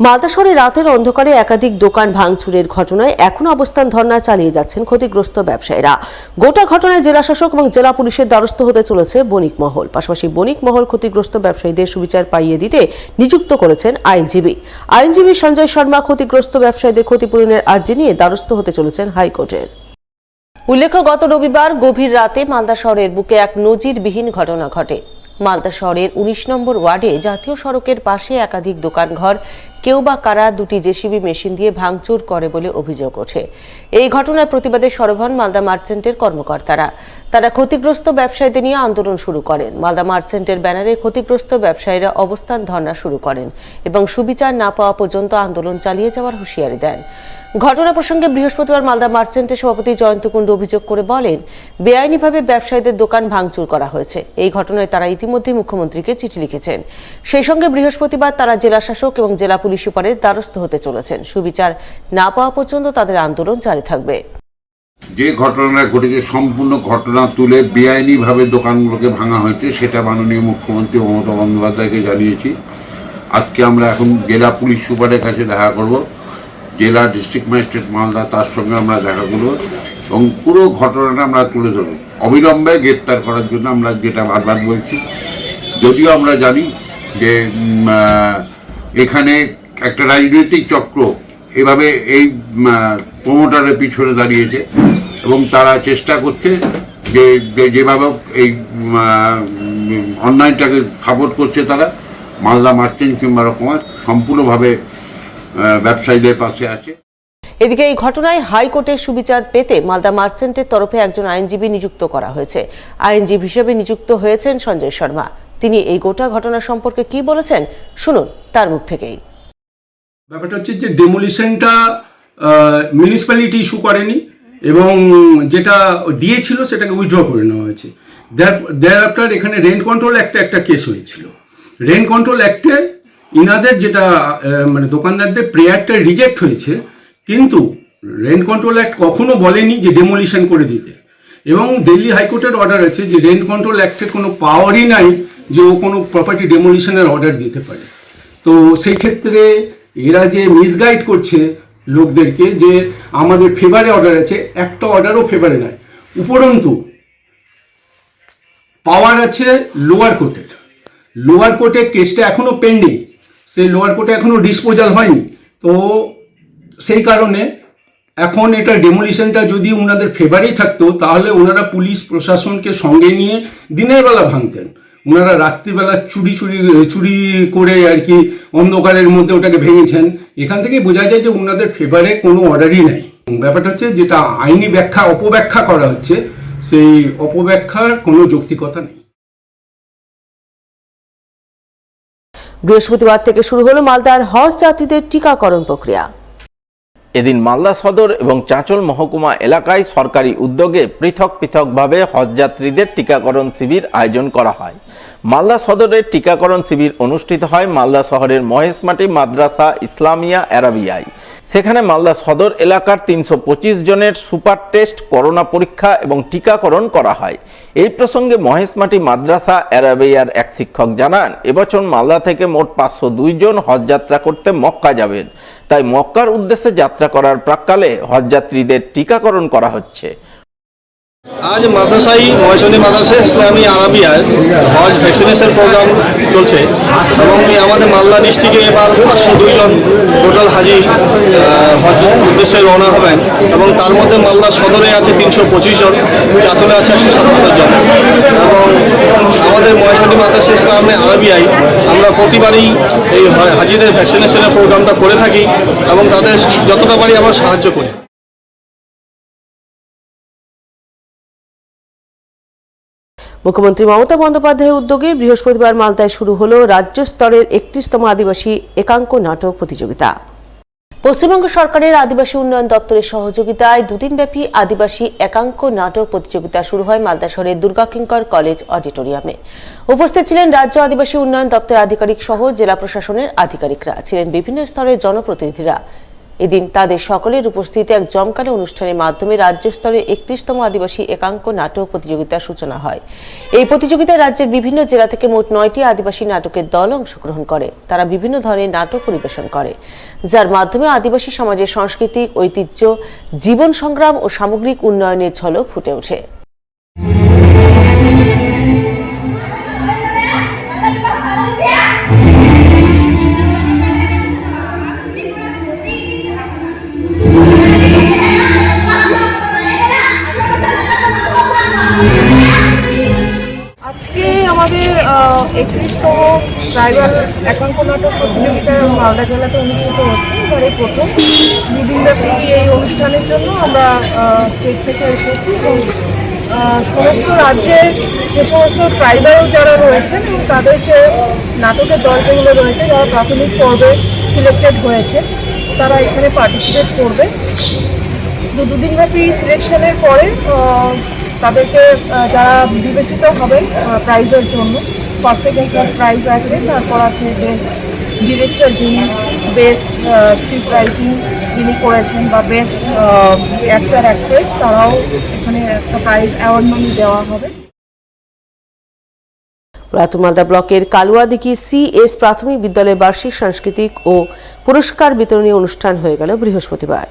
মালদা শহরে রাতের অন্ধকারে একাধিক দোকান ভাঙচুরের ঘটনায় এখন অবস্থান ধর্ণা চালিয়ে যাচ্ছেন ক্ষতিগ্রস্ত ব্যবসায়ীরা। গোটা ঘটনায় জেলা শাসক এবং জেলা পুলিশের দ্বারস্থ হতে চলেছে বণিক মহল। পাশাপাশি বণিক মহল ক্ষতিগ্রস্ত ব্যবসায়ীদের সুবিচার পাইয়ে দিতে নিযুক্ত করেছেন আইনজীবী সঞ্জয় শর্মা ক্ষতিগ্রস্ত ব্যবসায়ীদের ক্ষতিপূরণের আর্জি নিয়ে দ্বারস্থ হতে চলেছেন হাইকোর্টের। উল্লেখ্য, গত রবিবার গভীর রাতে মালদা শহরের বুকে এক নজিরবিহীন ঘটনা ঘটে। মালদা শহরের ১৯ নম্বর ওয়ার্ডে জাতীয় সড়কের পাশে একাধিক দোকানঘর কেউ বা কারা দুটি জেসিবি মেশিন দিয়ে ভাঙচুর করে বলে অভিযোগ ওঠে। এই ঘটনার প্রতিবাদে সরব হন মালদা মার্চেন্টের কর্মকর্তারা। তারা ক্ষতিগ্রস্ত ব্যবসায়ীদের নিয়ে আন্দোলন শুরু করেন। মালদা মার্চেন্টের ব্যানারে ক্ষতিগ্রস্ত ব্যবসায়ীরা অবস্থান ধর্ণা শুরু করেন এবং সুবিচার না পাওয়া পর্যন্ত আন্দোলন চালিয়ে যাওয়ার হুঁশিয়ারি দেন। ঘটনা প্রসঙ্গে বৃহস্পতিবার মালদা মার্চেন্টের সভাপতি জয়ন্ত কুণ্ডু অভিযোগ করে বলেন, বেআইনিভাবে ব্যবসায়ীদের দোকান ভাঙচুর করা হয়েছে। এই ঘটনায় তারা ইতিমধ্যে মুখ্যমন্ত্রীকে চিঠি লিখেছেন। সেই সঙ্গে বৃহস্পতিবার তারা জেলা শাসক এবং জেলা পুলিশ সুপারের দ্বারস্থ হতে চলেছেন। সুবিচার না পাওয়া পর্যন্ত তাদের আন্দোলন জারি থাকবে। যে ঘটনা ঘটেছে সম্পূর্ণ ঘটনা তুলে বেআইনিভাবে দোকানগুলোকে ভাঙা হয়েছে সেটা মাননীয় মুখ্যমন্ত্রী মমতা বন্দ্যোপাধ্যায়কে জানিয়েছি। আজকে আমরা এখন জেলা পুলিশ সুপারের কাছে দেখা করব। জেলা ডিস্ট্রিক্ট ম্যাজিস্ট্রেট মালদা তার সঙ্গে আমরা দেখা করব এবং পুরো ঘটনাটা আমরা তুলে ধরব। অবিলম্বে গ্রেপ্তার করার জন্য আমরা যেটা বারবার বলছি, যদিও আমরা জানি যে এখানে একটা রাজনৈতিক চক্র এভাবে এই প্রমোটারের পিছনে দাঁড়িয়েছে এবং তারা চেষ্টা করছে যে যেভাবে এই অনলাইনটাকে সাপোর্ট করছে। তারা Malda merchant chamber of commerce সম্পূর্ণভাবে ব্যবসায়ীদের পাশে আছে। এদিকে এই ঘটনায় হাইকোর্টের সুবিচার পেতে মালদা মার্চেন্টের তরফে একজন আইনজীবী নিযুক্ত করা হয়েছে। আইনজীবী হিসেবে নিযুক্ত হয়েছেন সঞ্জয় শর্মা। তিনি এই গোটা ঘটনা সম্পর্কে কি বলেছেন শুনুন তার মুখ থেকেই। ব্যাপারটা হচ্ছে যে ডেমোলিশনটা মিউনিসিপ্যালিটি ইস্যু করেনি এবং যেটা দিয়েছিল সেটাকে উইথড্র করে নেওয়া হয়েছে। দেয়ার আফটার এখানে রেন্ট কন্ট্রোল একটা কেস হয়েছিল। রেন্ট কন্ট্রোল অ্যাক্টে ইনাদের যেটা মানে দোকানদারদের প্রেয়ারটা রিজেক্ট হয়েছে, কিন্তু রেন্ট কন্ট্রোল অ্যাক্ট কখনো বলেনি যে ডেমোলিশন করে দিতে। এবং দিল্লি হাইকোর্টের অর্ডার আছে যে রেন্ট কন্ট্রোল অ্যাক্টের কোনো পাওয়ারই নাই যে ও কোনো প্রপার্টি ডেমোলিশনের অর্ডার দিতে পারে। তো সেই ক্ষেত্রে এরা যে মিসগাইড করছে লোকদেরকে যে আমাদের ফেভারে অর্ডার আছে, একটা অর্ডারও ফেভারে নাই। উপরন্তু পাওয়ার আছে লোয়ার কোর্টের কেসটা এখনো পেন্ডিং, সেই লোয়ার কোর্টে এখনো ডিসপোজাল হয়নি। তো সেই কারণে এখন এটা ডেমোলিশনটা যদি ওনাদের ফেভারেই থাকতো তাহলে ওনারা পুলিশ প্রশাসনকে সঙ্গে নিয়ে দিনের বেলা ভাঙতেন। ওনারা রাত্রিবেলা চুরি করে আর কি অন্ধকারের মধ্যে ওটাকে ভেঙেছেন। এখান থেকে বোঝা যায় যে ওনাদের ফেভারে কোনো অর্ডারই নাই। ব্যাপারটা হচ্ছে যেটা আইনি অপব্যাখ্যা করা হচ্ছে, সেই অপব্যাখ্যার কোনো যৌক্তিকতা নেই। বৃহস্পতিবার থেকে শুরু হলো মালদার হজ যাত্রীদের টিকাকরণ প্রক্রিয়া। এদিন মালদা সদর এবং চাঁচল মহকুমা এলাকায় সরকারি উদ্যোগে পৃথকভাবে হজযাত্রীদের টিকাকরণ শিবির আয়োজন করা হয়। মালদা সদরের টিকাকরণ শিবির অনুষ্ঠিত হয় মালদা শহরের মহেশমাটি মাদ্রাসা ইসলামিয়া আরাবিয়ায়। সেখানে মালদা সদর এলাকার ৩২৫ জনের সুপার টেস্ট, করোনা পরীক্ষা এবং টিকাকরণ করা হয়। এই প্রসঙ্গে মহেশমাটি মাদ্রাসা আরাবিয়ার এক শিক্ষক জানান, এবছর মালদা থেকে মোট ৫০২ জন হজযাত্রা করতে মক্কা যাবেন। তাই মক্কার উদ্দেশ্যে যাত্রা করার প্রাক্কালে হজযাত্রীদের টিকাকরণ করা হচ্ছে। আজ মহেশমাটি মাদ্রাসা ইসলামিয়া আরাবিয়ায় হজ ভ্যাকসিনেশন প্রোগ্রাম চলছে এবং আমাদের মালদা ডিস্ট্রিক্টে এবার ৫০২ জন টোটাল হাজি হজ উদ্দেশ্যে রওনা হবেন এবং তার মধ্যে মালদা সদরে আছে ৩২৫ জন, চাঁচলে আছে ১৭৭ জন। এবং আমাদের মহেশমাটি মাদ্রাসা ইসলামিয়া আরাবিয়ায় আমরা প্রতিবারই এই হাজিদের ভ্যাকসিনেশনের প্রোগ্রামটা করে থাকি এবং তাদের যতটা পারি আমরা সাহায্য করি। মুখ্যমন্ত্রী মমতা বন্দ্যোপাধ্যায়ের উদ্যোগে বৃহস্পতিবার মালদায় শুরু হলো রাজ্য স্তরের ৩১তম আদিবাসী একাঙ্ক নাটক প্রতিযোগিতা। পশ্চিমবঙ্গ সরকারের আদিবাসী উন্নয়ন দপ্তরের সহযোগিতায় দুদিনব্যাপী আদিবাসী একাঙ্ক নাটক প্রতিযোগিতা শুরু হয় মালদা শহরের দুর্গাকিঙ্কর কলেজ অডিটোরিয়ামে। উপস্থিত ছিলেন রাজ্য আদিবাসী উন্নয়ন দপ্তরের আধিকারিক সহ জেলা প্রশাসনের আধিকারিকরা, ছিলেন বিভিন্ন স্তরের জনপ্রতিনিধিরা। এদিন তাদের সকলের উপস্থিতিতে এক জমকালো অনুষ্ঠানের মাধ্যমে রাজ্য স্তরের 31তম আদিবাসী একাঙ্ক নাটক প্রতিযোগিতার সূচনা হয়। এই প্রতিযোগিতায় রাজ্যের বিভিন্ন জেলা থেকে মোট 9টি আদিবাসী নাটকের দল অংশগ্রহণ করে। তারা বিভিন্ন ধরনের নাটক পরিবেশন করে, যার মাধ্যমে আদিবাসী সমাজের সাংস্কৃতিক ঐতিহ্য, জীবন সংগ্রাম ও সামগ্রিক উন্নয়নের ঝলক ফুটে ওঠে। আজকে আমাদের 31তম ট্রাইবাল একাঙ্ক নাটক প্রতিযোগিতা মালদা জেলাতে অনুষ্ঠিত হচ্ছে। এবারে প্রথম দুদিনব্যাপী এই অনুষ্ঠানের জন্য আমরা স্টেট থেকে এসেছি এবং সমস্ত রাজ্যের যে সমস্ত ট্রাইবাল যারা রয়েছেন এবং তাদের যে নাটকের দল যেগুলো রয়েছে, যারা প্রাথমিক পর্বে সিলেক্টেড হয়েছে, তারা এখানে পার্টিসিপেট করবে। দুদিনব্যাপী সিলেকশনের পরে তাদেরকে যারা বিবেচিত হবে প্রাইজের জন্য, ফার্স্ট সেকেন্ড থার্ড প্রাইজ আছে, তারপর আছে বেস্ট ডিরেক্টর যিনি, বেস্ট স্ক্রিপ্ট রাইটিং যিনি করেছেন, বা বেস্ট অ্যাক্টর অ্যাক্ট্রেস, তারাও এখানে একটা প্রাইজ অ্যাওয়ার্ড মানি দেওয়া হবে। পুরাতন মালদা ব্লকের কালুয়াদিঘি CS প্রাথমিক বিদ্যালয়ে বার্ষিক সাংস্কৃতিক ও পুরস্কার বিতরণী অনুষ্ঠান হয়ে গেল বৃহস্পতিবার।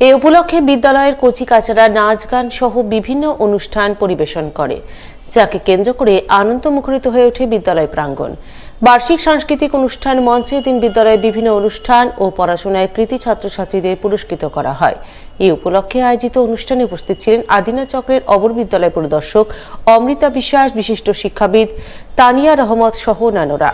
এই উপলক্ষে বিদ্যালয়ের কচিকাচারা নাচ গান সহ বিভিন্ন অনুষ্ঠান পরিবেশন করে, যাকে কেন্দ্র করে আনন্দ মুখরিত হয়ে ওঠে বিদ্যালয় প্রাঙ্গণ। বার্ষিক সাংস্কৃতিক অনুষ্ঠান মঞ্চে দিন বিদ্যালয়ে বিভিন্ন অনুষ্ঠান ও পড়াশোনায় কৃতী ছাত্রছাত্রীদের পুরস্কৃত করা হয়। এই উপলক্ষে আয়োজিত অনুষ্ঠানে উপস্থিত ছিলেন আদিনা চক্রের অবর বিদ্যালয় পরিদর্শক অমৃতা বিশ্বাস, বিশিষ্ট শিক্ষাবিদ তানিয়া রহমত সহ অন্যান্যরা।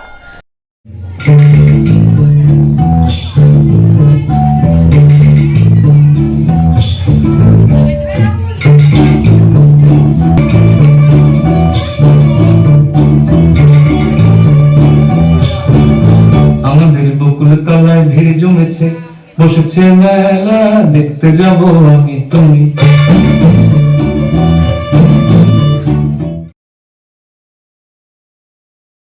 তলায় ভিড় জমেছে, বসেছে মেলা, দেখতে যাব আমি তুমি।